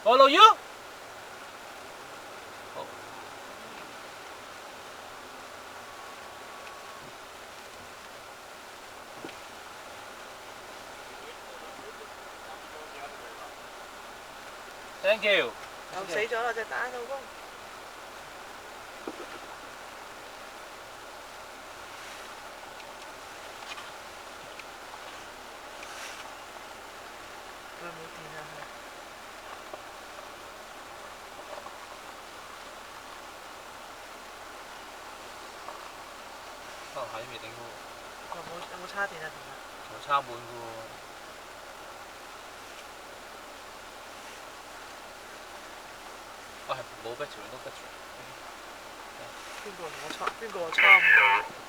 Follow you. Oh. Thank you。又死咗啦隻蛋老公。佢冇電啊佢。可能喺未頂喎。有冇叉電啊？同埋。有插滿嘅喎。啊係冇 battery，no battery。邊個同我叉？邊個話叉唔到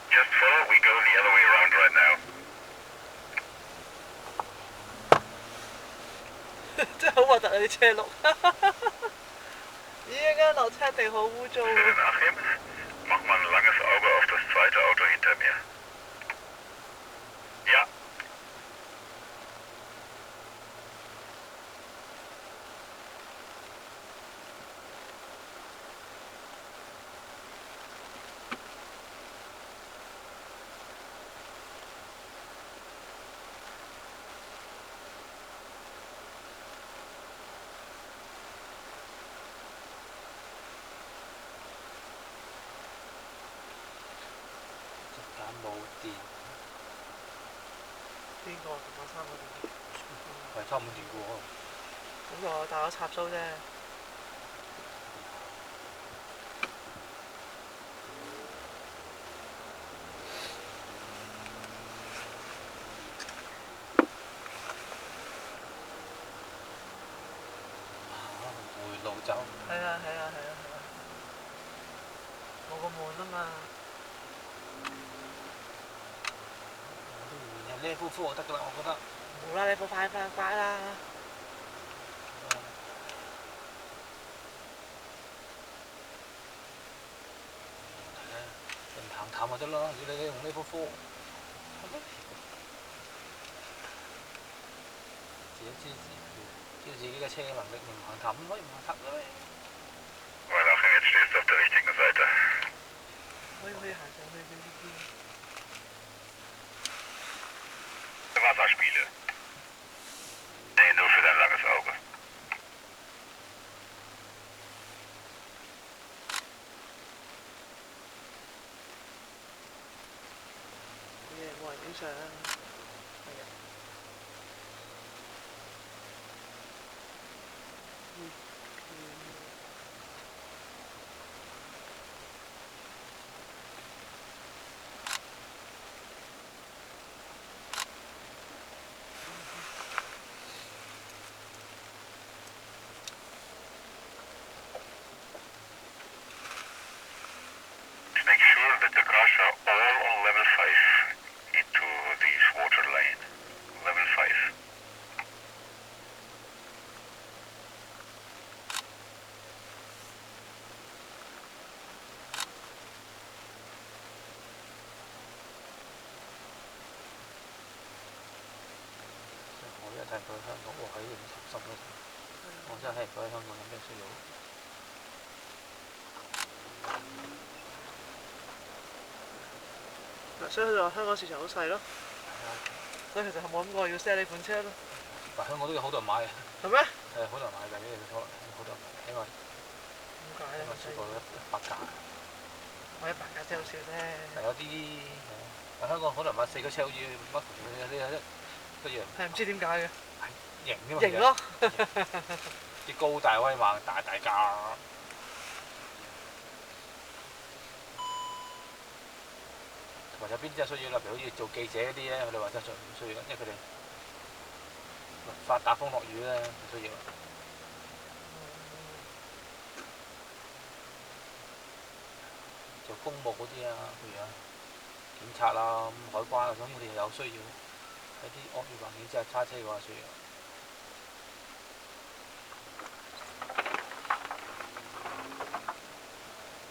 ？Just follow. We go the other way around right now. 真係好核突啊！啲車轆。咦！間落車地好污糟喎。Mach mal ein langes Auge auf das zweite Auto hinter mir. Ja.冇電。邊個同我插冇電？係插滿電嘅喎。咁就帶我插蘇啫。回路走。係啊！冇咁悶啊嘛。level 4就得㗎啦，我覺得。冇啦，level 快啦。人行淡就得啦，要你用 level 4。知道自己嘅車能力，唔行淡可以唔行淡啦。Weihnachten, jetzt stehst du auf der richtigen Seite. 可以行上去嘅呢邊。Wasserspiele. Nee, nur für dein langes Auge. 冇人影相。係啊。Make sure that the cars are all on level 5 into this water lane. Level 5.我一睇佢香港，我喺60咯。我真係佢喺香港有咩需要？所以佢就話香港市場好細咯。所以其實冇諗過要 sell 呢款車咯。但香港都有好多人買嘅。係咩？係好多人買㗎，呢個好多人買，起碼點解咧？超過100架。我100架車好少啫。但有啲香港好多人買4個車，好似乜呢一樣。係唔知點解嘅。型㗎嘛。型咯。啲高大威猛，大架。同埋有邊啲係需要啦？譬如好似做記者嗰啲咧，佢哋話真係唔需要，因為佢哋發打風落雨咧唔需要。做公務嗰啲啊，譬如檢察啊、海關啊，咁我哋有需要喺啲惡劣環境之下揸車嘅話需要。